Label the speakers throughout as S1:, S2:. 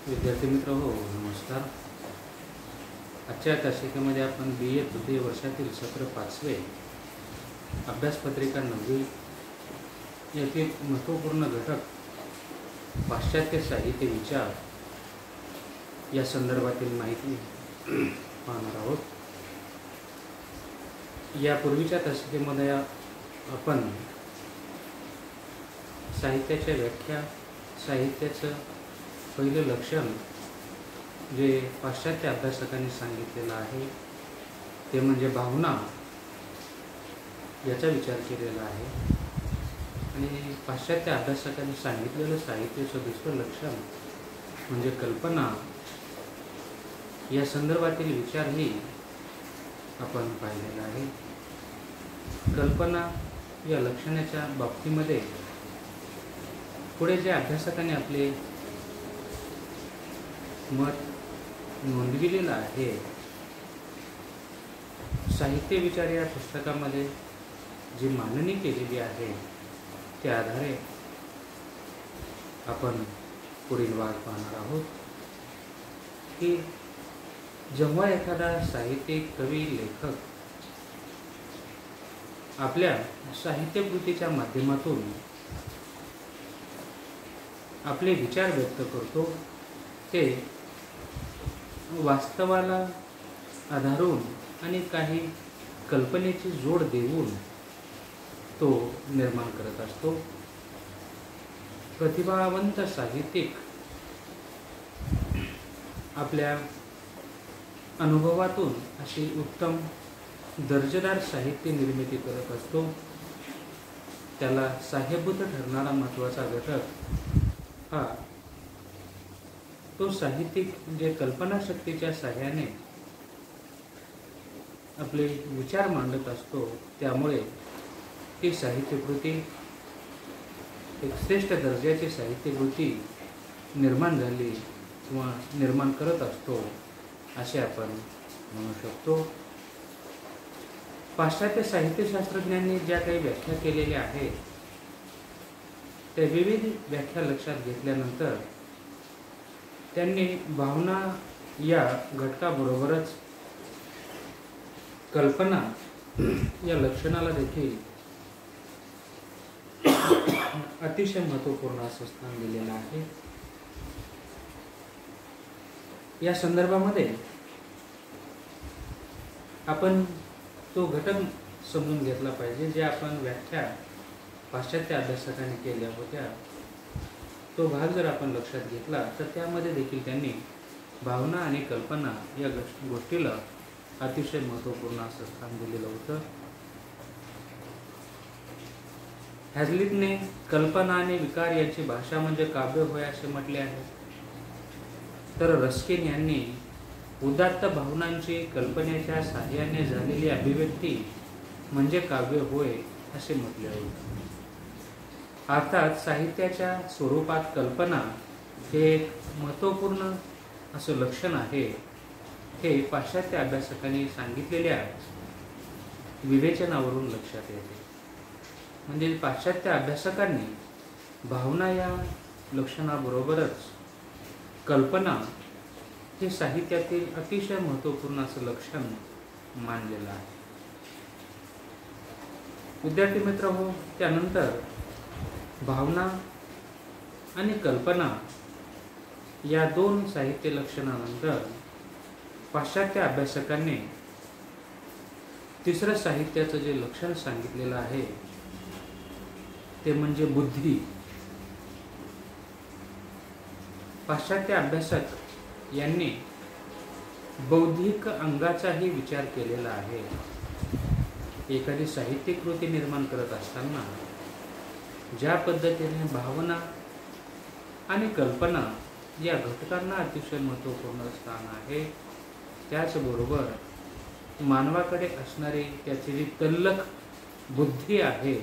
S1: विद्यार्थी मित्र हो, नमस्कार. आजच्या तासिकेमध्ये आपण BA तृतीय वर्षातील सत्र 5वे अभ्यासपत्रिका 9वी यातील महत्त्वपूर्ण घटक पाश्चात्य साहित्य विचार या संदर्भातील माहिती पाहणार आहोत. यापूर्वीच्या तासिकेमध्ये आपण साहित्याच्या व्याख्या, साहित्याचं पहिलं लक्षण जे पाश्चात्य अभ्यासकांनी सांगितलेलं आहे ते म्हणजे भावना याचा विचार केलेला आहे. आणि पाश्चात्य अभ्यासकांनी सांगितलेलं साहित्याचं दुसरं लक्षण म्हणजे कल्पना या संदर्भातील विचारही आपण पाहिलेला आहे. कल्पना या लक्षणाच्या बाबतीमध्ये पुढे जे अभ्यासकांनी आपले मत नोंदविलेलं आहे. साहित्य विचार या पुस्तकामध्ये जी मांडणी केलेली आहे त्या आधारे आपण पुढील भाग पाहणार आहोत की जेव्हा एखादा साहित्यिक, कवी, लेखक आपल्या साहित्यकृतीच्या माध्यमातून आपले विचार व्यक्त करतो ते वास्तवाला आधारून आणि काही कल्पनेची जोड देऊन तो निर्माण करत असतो. प्रतिभावंत साहित्यिक आपल्या अनुभवातून अशी उत्तम दर्जेदार साहित्य निर्मिती करत असतो. त्याला सहाय्यभूत ठरणारा महत्त्वाचा घटक हा तो साहित्यिक जे कल्पनाशक्तीच्या साह्याने आपले विचार मांडत असतो. त्यामुळे ती साहित्यकृती एक श्रेष्ठ दर्जाची साहित्यकृती निर्माण झाली किंवा निर्माण करत असतो असे आपण म्हणू शकतो. पाश्चात्य साहित्यशास्त्रज्ञांनी ज्या काही व्याख्या केलेल्या आहेत त्या विविध व्याख्या लक्षात घेतल्यानंतर त्यांनी भावना या घटकाबरोबरच कल्पना या लक्षणाला देखील अतिशय महत्त्वपूर्ण असं स्थान दिलेलं आहे. या संदर्भामध्ये आपण तो घटक समजून घेतला पाहिजे जे आपण व्याख्या पाश्चात्य अभ्यासकांनी केल्या होत्या. तो भाग जर आपण लक्षात घेतला तर त्यामध्ये देखील त्यांनी भावना आणि कल्पना या गोष्टीला अतिशय महत्त्वपूर्ण असं स्थान दिलेलं होतं. हॅझलिटने कल्पना आणि विकार यांची भाषा म्हणजे काव्य होय असे म्हटले आहे. तर रस्किन यांनी उदात्त भावनांची कल्पनेच्या साहाय्याने झालेली अभिव्यक्ती म्हणजे काव्य होय असे म्हटले आहे. अर्थात साहित्याच्या स्वरूपात कल्पना हे एक महत्त्वपूर्ण असं लक्षण आहे. हे पाश्चात्य अभ्यासकांनी सांगितलेल्या विवेचनावरून लक्षात येते. म्हणजे पाश्चात्य अभ्यासकांनी भावना या लक्षणाबरोबरच कल्पना हे साहित्यातील अतिशय महत्त्वपूर्ण असं लक्षण मानलेलं आहे. विद्यार्थी मित्र हो, त्यानंतर भावना आणि कल्पना या दोन साहित्य लक्षणानंतर पाश्चात्य अभ्यासकांनी तिसरं साहित्याचं जे लक्षण सांगितलेलं आहे ते म्हणजे बुद्धी. पाश्चात्य अभ्यासक यांनी बौद्धिक अंगाचाही विचार केलेला आहे. एखादी साहित्यिक कृती निर्माण करत असताना ज्या पद्धतीने भावना आणि कल्पना या घटकांना अतिशय महत्त्वपूर्ण स्थान आहे, त्याचबरोबर मानवाकडे असणारी त्याची जी तल्लख बुद्धी आहे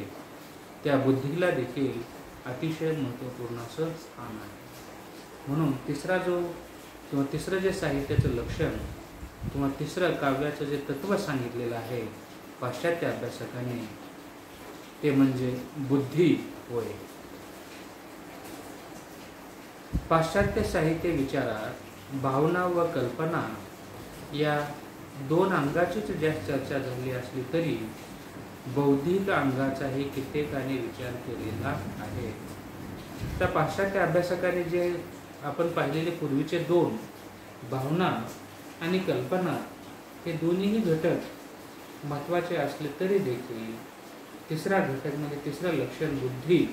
S1: त्या बुद्धीला देखील अतिशय महत्त्वपूर्ण असं स्थान आहे. म्हणून तिसरं जे साहित्याचं लक्षण किंवा तिसरं काव्याचं जे तत्त्व सांगितलेलं आहे पाश्चात्य अभ्यासकांनी ते म्हणजे बुद्धी होय. पाश्चात्य साहित्य विचारात भावना व कल्पना या दोन अंगाचीच जास्त चर्चा झाली असली तरी बौद्धिक अंगाचाही कित्येकाने विचार केलेला आहे. त्या पाश्चात्य अभ्यासकाने जे आपण पाहिलेले पूर्वीचे दोन, भावना आणि कल्पना, हे दोन्हीही घटक महत्त्वाचे असले तरी देखील तिसरा घटक म्हणजे तिसरं लक्षण बुद्धी,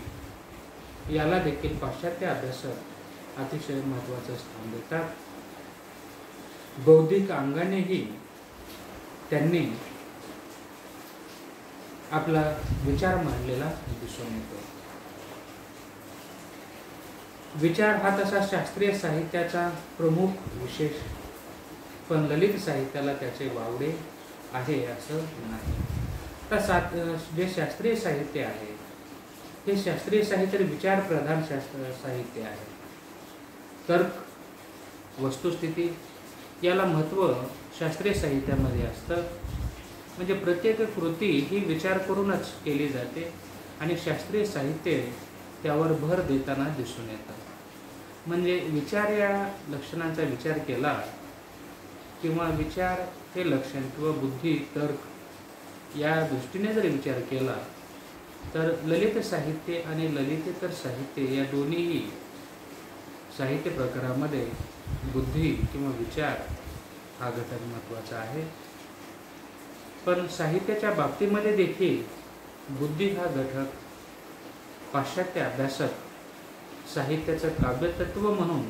S1: याला देखील पाश्चात्य अभ्यासक अतिशय महत्त्वाचं स्थान देतात. बौद्धिक अंगानेही त्यांनी आपला विचार मांडलेला दिसून येतो. विचार हा तसा शास्त्रीय साहित्याचा प्रमुख विशेष, पण ललित साहित्याला त्याचे वावडे आहे असं नाही. तर जे शास्त्रीय साहित्य आहे हे शास्त्रीय साहित्य विचार प्रधान साहित्य आहे. तर्क, वस्तुस्थिती याला महत्त्व शास्त्रीय साहित्यामध्ये असतं. म्हणजे प्रत्येक कृती ही विचार करूनच केली जाते आणि शास्त्रीय साहित्य त्यावर भर देताना दिसून येतं. म्हणजे विचार या लक्षणांचा विचार केला किंवा विचार हे लक्षण किंवा बुद्धी, तर्क या दृष्टीने जर विचार केला तर ललित साहित्य आणि ललितेतर साहित्य या दोन्हीही साहित्य प्रकारामध्ये बुद्धी किंवा विचार हा घटक महत्त्वाचा आहे. पण साहित्याच्या बाबतीमध्ये देखील बुद्धी हा घटक पाश्चात्य अभ्यासक साहित्याचं काव्यतत्व म्हणून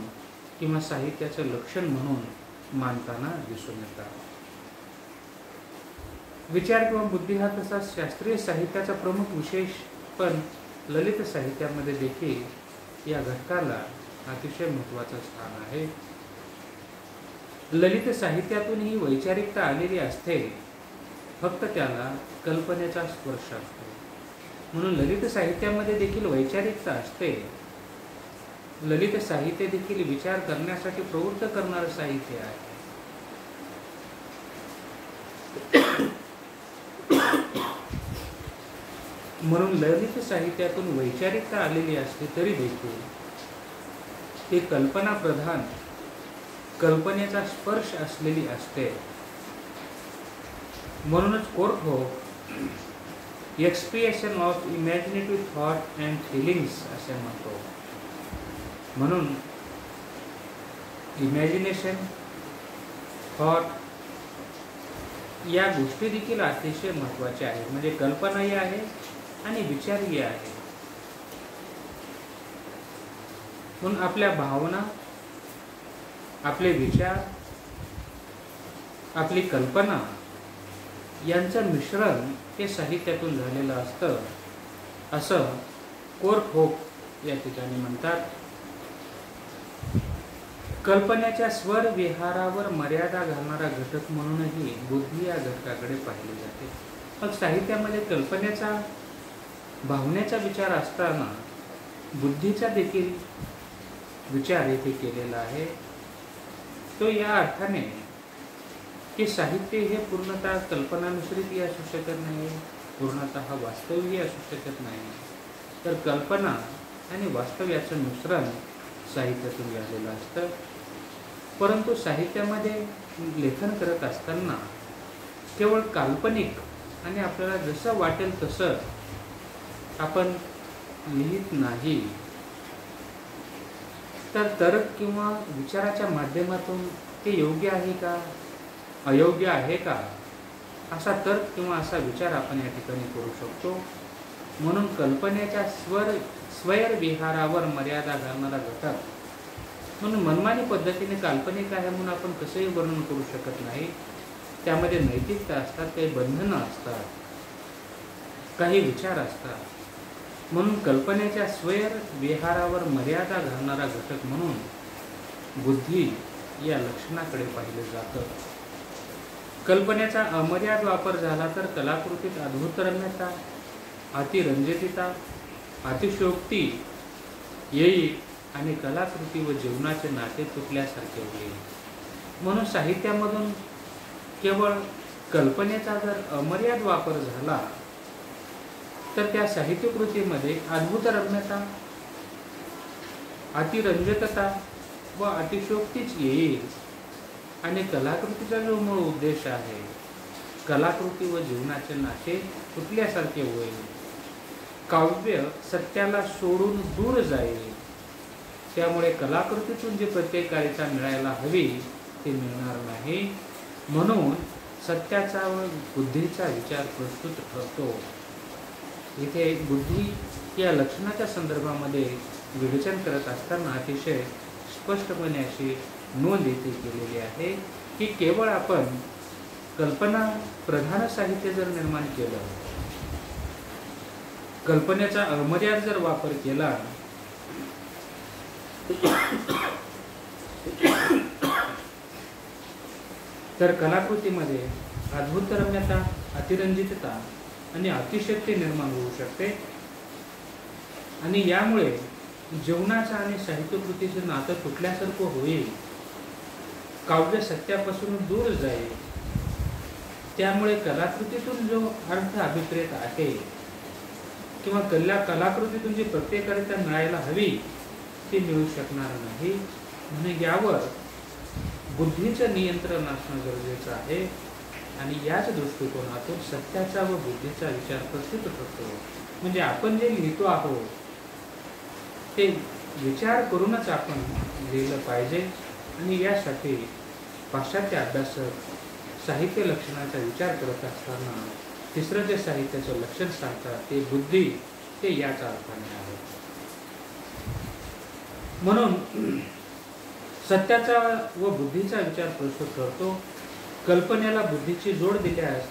S1: किंवा साहित्याचं लक्षण म्हणून मानताना दिसून येतात. विचार किंवा बुद्धी हा तसा शास्त्रीय साहित्याचा प्रमुख विशेष, पण ललित साहित्यामध्ये देखील या घटकाला अतिशय महत्त्वाचं स्थान आहे. ललित साहित्यातून ही वैचारिकता आलेली असते, फक्त त्याला कल्पनेचा स्पर्श असतो. म्हणून ललित साहित्यामध्ये देखील वैचारिकता असते. ललित साहित्य देखील विचार करण्यासाठी प्रवृत्त करणारं साहित्य आहे. म्हणून ललित साहित्यातून वैचारिकता आलेली असते तरी देखील ती कल्पना प्रधान, कल्पनेचा स्पर्श असलेली असते. म्हणूनच Courthope expression of imaginative thought and feelings असे म्हणतो. म्हणून इमॅजिनेशन, थॉट या गोष्टी देखील अतिशय महत्त्वाच्या आहेत. म्हणजे कल्पनाही आहे आणि विचारही आहे. म्हणून आपल्या भावना, आपले विचार, आपली कल्पना यांचं मिश्रण हे साहित्यातून झालेलं असतं असं कोर्टहोफ या ठिकाणी म्हणतात. कल्पनेच्या स्वर विहारावर मर्यादा घालणारा घटक म्हणूनही बुद्धी या घटकाकडे पाहिले जाते. मग साहित्यामध्ये कल्पनेचा, भावनेचा विचार असताना बुद्धीचा देखील विचार येथे केलेला आहे. तो या अर्थाने की साहित्य हे पूर्णतः कल्पनानुसृतही असू शकत नाही, पूर्णतः वास्तवही असू शकत नाही. तर कल्पना आणि वास्तव याचं मिश्रण साहित्यातून झालेलं असतं. परंतु साहित्यामध्ये लेखन करत असताना केवळ काल्पनिक आणि आपल्याला जसं वाटेल तसं आपण लिहित नाही, तर तर्क किंवा विचाराच्या माध्यमातून ते योग्य आहे का, अयोग्य आहे का, असा तर्क किंवा असा विचार आपण या ठिकाणी करू शकतो. म्हणून कल्पनेच्या स्वैर विहारावर मर्यादा घालणारा घटक म्हणून मनमानी पद्धतीने काल्पनिक आहे म्हणून आपण कसंही वर्णन करू शकत नाही. त्यामध्ये नैतिकता असतात, काही बंधनं असतात, काही विचार असतात. म्हणून कल्पनेच्या स्वैर विहारावर मर्यादा घालणारा घटक म्हणून बुद्धी या लक्षणाकडे पाहिले जातं. कल्पनेचा अमर्याद वापर झाला तर कलाकृतीत अद्भुतरम्यता, अतिरंजितता, अतिशयोक्ती येईल आणि कलाकृती व जीवनाचे नाते तुटल्यासारखे होईल. म्हणून साहित्यामधून केवळ कल्पनेचा जर अमर्याद वापर झाला तर त्या साहित्यकृतीमध्ये अद्भुतरम्यता, अतिरंजकता व अतिशयोक्तीच येईल. आणि कलाकृतीचा जो मूळ उद्देश आहे, कलाकृती व जीवनाचे नाते तुटल्यासारखे होईल. काव्य सत्याला सोडून दूर जाईल. त्यामुळे कलाकृतीतून जी प्रत्येकारिता मिळायला हवी ती मिळणार नाही. म्हणून सत्याचा व बुद्धीचा विचार प्रस्तुत ठरतो. इथे बुद्धी या लक्षणाच्या संदर्भामध्ये विवेचन करत असताना अतिशय स्पष्टपणे अशी नोंद इथे केलेली आहे की केवळ आपण कल्पना प्रधान साहित्य जर निर्माण केलं, कल्पनेचा अमर्याद जर वापर केला, तर कलाकृतीमध्ये अद्भुत रम्यता, अतिरंजितता आणि अतिशयोक्ती निर्माण होऊ शकते. आणि यामुळे जीवनाचं आणि साहित्यकृतीचं नातं तुटल्यासारखं होईल. काव्य सत्यापासून दूर जाईल. त्यामुळे कलाकृतीतून जो अर्थ अभिप्रेत आहे किंवा कलाकृतीतून जी प्रत्येकारिता मिळायला हवी ती मिळू शकणार नाही. म्हणून यावर बुद्धीचं नियंत्रण असणं गरजेचं आहे. आणि याच दृष्टिकोनातून सत्याचा व बुद्धीचा विचार प्रस्तुत करतो. म्हणजे आपण जे लिहितो आहोत ते विचार करूनच आपण लिहिलं पाहिजे. आणि यासाठी पाश्चात्य अभ्यासक साहित्य लक्षणाचा विचार करत असताना तिसरं जे साहित्याचं लक्षण सांगतात ते बुद्धी, ते याच अर्थाने आहे. म्हणून सत्याचा व बुद्धीचा विचार प्रस्तुत करतो. कल्पनेला बुद्धीची जोड दिल्यास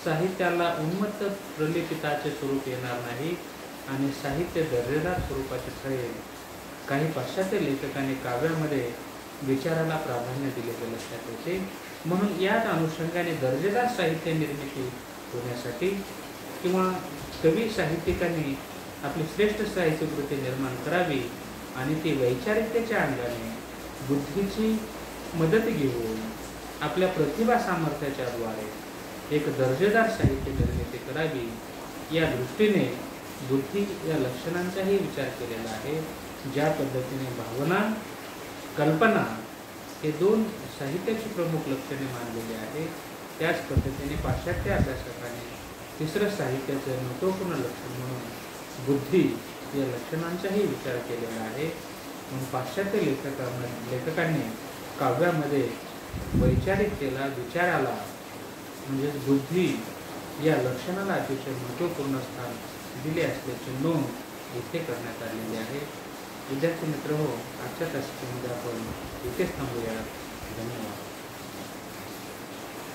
S1: साहित्याला उन्मत्त प्रलेपिताचे स्वरूप येणार नाही आणि साहित्य दर्जेदार स्वरूपाचे ठरेल. काही पाश्चात्य लेखकांनी काव्यामध्ये विचाराला प्राधान्य दिलेले लक्षात येते. म्हणून याच अनुषंगाने दर्जेदार साहित्य निर्मिती होण्यासाठी किंवा कवी साहित्यिकांनी आपली श्रेष्ठ साहित्यकृती निर्माण करावी आणि ती वैचारिकतेच्या अंगाने बुद्धीची मदत घेऊन आपल्या प्रतिभा सामर्थ्याच्या द्वारे एक दर्जेदार साहित्य निर्मिती करावी. या दृष्टीने बुद्धी या लक्षणांचाही विचार केलेला आहे. ज्या पद्धतीने भावना, कल्पना हे दोन साहित्याची प्रमुख लक्षणे मानलेली आहे, त्याच पद्धतीने पाश्चात्य अभ्यासकांनी तिसरं साहित्याचं महत्त्वपूर्ण लक्षण म्हणून बुद्धी या लक्षणांचाही विचार केलेला आहे. म्हणून पाश्चात्य लेखकांनी काव्यामध्ये वैचारिकतेला, विचाराला म्हणजे बुद्धी या लक्षणाला अतिशय महत्त्वपूर्ण स्थान दिले असल्याची नोंद इथे करण्यात आलेली आहे. विद्यार्थी मित्र हो, आजच्या तासिकेमध्ये आपण इथेच थांबूया.